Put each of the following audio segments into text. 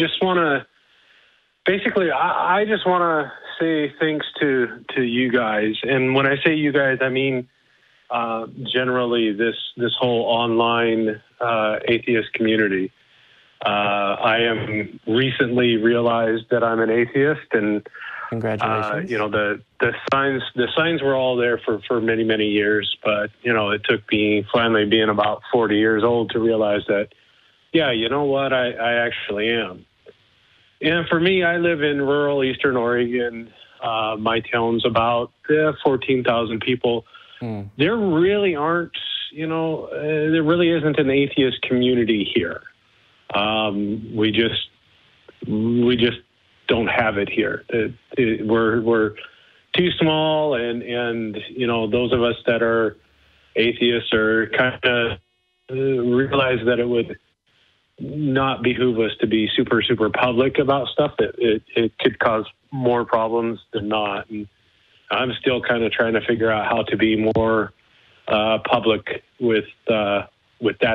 just want to, basically, I just want to say thanks to you guys. And when I say you guys, I mean generally this whole online atheist community. I am recently realized that I'm an atheist, and congratulations. You know, the signs were all there for many years, but you know, it took me finally being about 40 years old to realize that, yeah, you know what, I actually am. And for me, I live in rural Eastern Oregon. My town's about 14,000 people. There really aren't, you know, there really isn't an atheist community here. We just don't have it here. We're too small, and you know, those of us that are atheists are kind of realize that it would not behoove us to be super public about stuff. It could cause more problems than not. And I'm still kind of trying to figure out how to be more public with that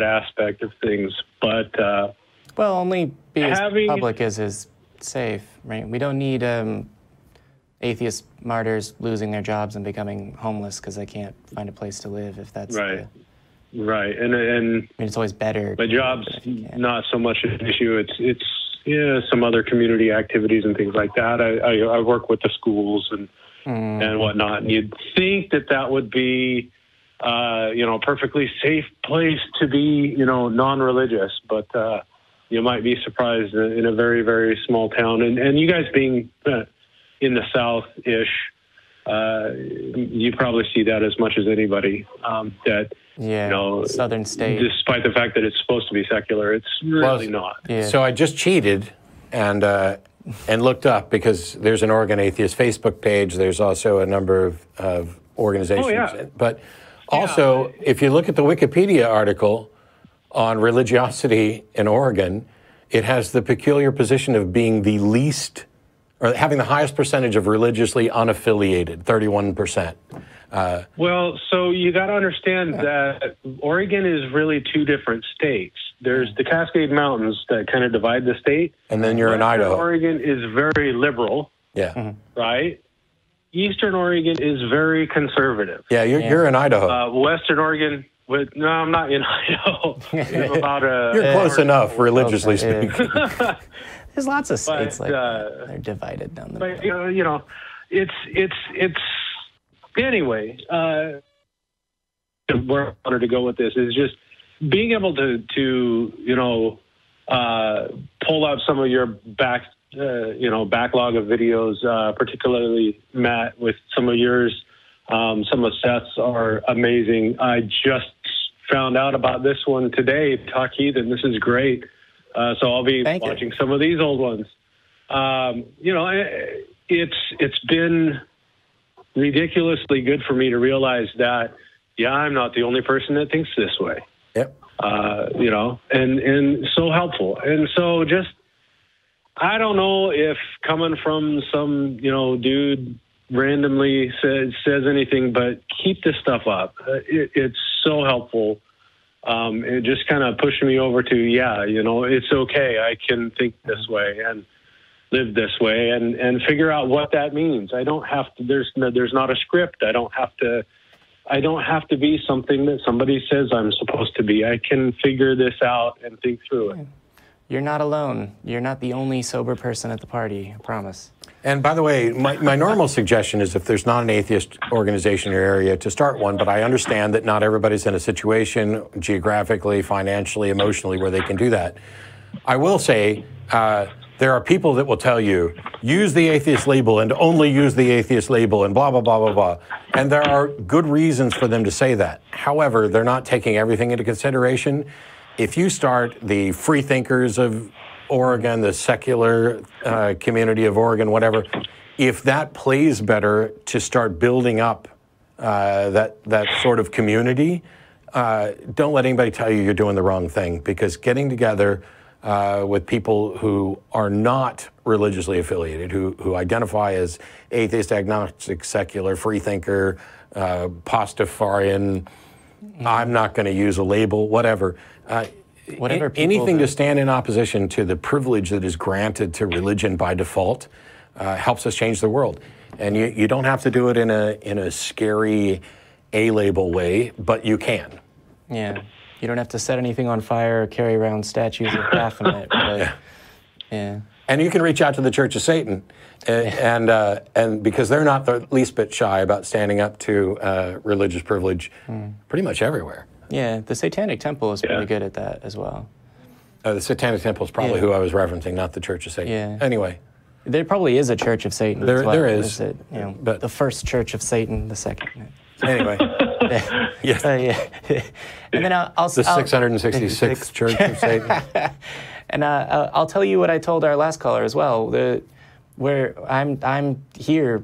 aspect of things. But well, only be as public as is safe, right? We don't need atheist martyrs losing their jobs and becoming homeless because they can't find a place to live. If that's right. Right, and I mean, it's always better. My job's not so much an issue. It's yeah, some other community activities and things like that. I work with the schools and whatnot. And you'd think that would be you know, a perfectly safe place to be, you know, non-religious, but you might be surprised in a very small town. And you guys being in the South-ish, you probably see that as much as anybody. That yeah, you know, southern state, despite the fact that it's supposed to be secular, it's really not. Yeah. So I just cheated and looked up, because there's an Oregon Atheist Facebook page. There's also a number of organizations. Oh, yeah. But also, if you look at the Wikipedia article on religiosity in Oregon, it has the peculiar position of being the least, or having the highest percentage of religiously unaffiliated, 31%. Well, so you got to understand that Oregon is really two different states. There's the Cascade Mountains that kind of divide the state. And then you're in Idaho. Oregon is very liberal. Yeah. Right? Eastern Oregon is very conservative. Yeah, you're in Idaho. Western Oregon, no, I'm not in Idaho. I'm about you're close enough, religiously speaking. There's lots of states like that. They're divided down the middle. But, you know, it's anyway, where I wanted to go with this is just being able to you know, pull out some of your you know, backlog of videos, particularly Matt, with some of yours. Some of Seth's are amazing. I just found out about this one today, Talk Heathen. This is great. So I'll be watching some of these old ones. You know, it's been ridiculously good for me to realize that, yeah, I'm not the only person that thinks this way. Yep. You know, and so helpful. And so just, I don't know if coming from some, you know, dude randomly says anything, but keep this stuff up. It's so helpful. It just kind of pushed me over to, yeah, you know, it's okay. I can think this way and live this way, and figure out what that means. I don't have to, there's not a script. I don't have to be something that somebody says I'm supposed to be. I can figure this out and think through it. You're not alone. You're not the only sober person at the party, I promise. And by the way, my normal suggestion is, if there's not an atheist organization in your area, to start one, but I understand that not everybody's in a situation geographically, financially, emotionally where they can do that. I will say, there are people that will tell you, use the atheist label and only use the atheist label and blah, blah, blah, blah, blah. And there are good reasons for them to say that. However, they're not taking everything into consideration. If you start the free thinkers of Oregon, the secular community of Oregon, whatever, if that plays better to start building up that sort of community, don't let anybody tell you you're doing the wrong thing, because getting together with people who are not religiously affiliated, who identify as atheist, agnostic, secular, free thinker, Pastafarian, I'm not going to use a label, whatever. whatever anything to stand in opposition to the privilege that is granted to religion by default helps us change the world. And you don't have to do it in a scary A-label way, but you can. Yeah. You don't have to set anything on fire or carry around statues of Baphomet. But, yeah. And you can reach out to the Church of Satan, and because they're not the least bit shy about standing up to religious privilege pretty much everywhere. Yeah, the Satanic Temple is pretty good at that as well. The Satanic Temple is probably who I was referencing, not the Church of Satan. Yeah. Anyway. There probably is a Church of Satan. There is. It, you know, but the first Church of Satan, the second. Anyway. Yes. And then I'll the 666th Church of Satan. And I'll tell you what I told our last caller as well. Where I'm here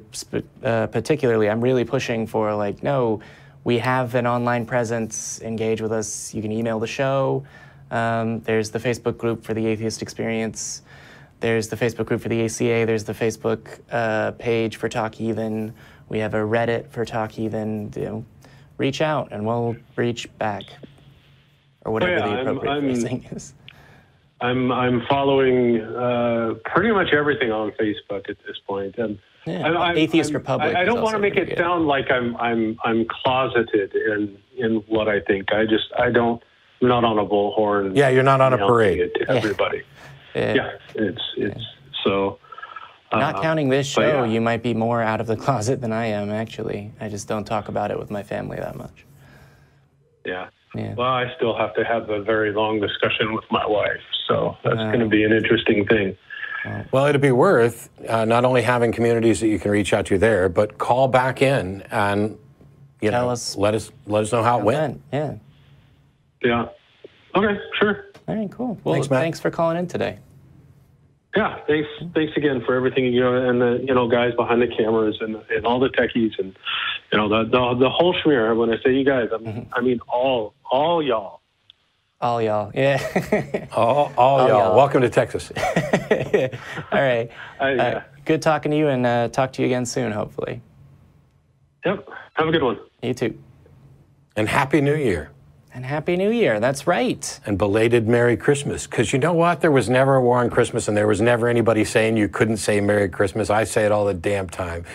particularly, I'm really pushing for, like, no, we have an online presence. Engage with us. You can email the show. There's the Facebook group for the Atheist Experience. There's the Facebook group for the ACA. There's the Facebook page for Talk Heathen. We have a Reddit for Talk Heathen. You know, reach out and we'll reach back, or whatever the appropriate phrasing is. I'm following pretty much everything on Facebook at this point. And Atheist Republic. I don't want to make it sound like I'm closeted in what I think. I'm not on a bullhorn. Yeah, you're not on a parade. To everybody. It's so. Not counting this show, you might be more out of the closet than I am, actually. I just don't talk about it with my family that much. Yeah. Well, I still have to have a very long discussion with my wife, so that's going to be an interesting thing. Well, it'd be worth not only having communities that you can reach out to there, but call back in and let us know how it went. Yeah. Okay. Sure. All right. Cool. Well, thanks for calling in today. Yeah, thanks again for everything, and the guys behind the cameras and all the techies and the whole schmear. When I say you guys, I mean all y'all. All y'all, yeah. all y'all. Welcome to Texas. All right. Good talking to you, and talk to you again soon, hopefully. Yep. Have a good one. You too. And Happy New Year. And Happy New Year, that's right. And belated Merry Christmas. Because you know what? There was never a war on Christmas, and there was never anybody saying you couldn't say Merry Christmas. I say it all the damn time.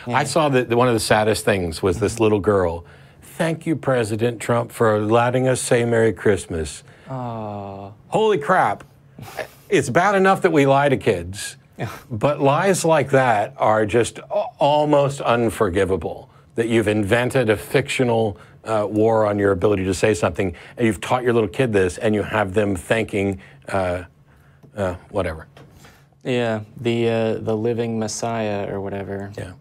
Yeah. I saw that one of the saddest things was this little girl. Thank you, President Trump, for letting us say Merry Christmas. Oh. Holy crap. It's bad enough that we lie to kids, but lies like that are just almost unforgivable. That you've invented a fictional war on your ability to say something, and you've taught your little kid this, and you have them thanking whatever. Yeah, the living Messiah or whatever. Yeah.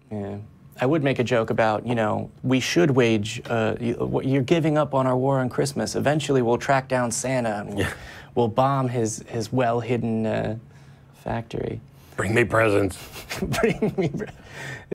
Yeah. I would make a joke about, we should wage, you're giving up on our war on Christmas. Eventually we'll track down Santa and we'll bomb his well-hidden factory. Bring me presents. Bring me presents.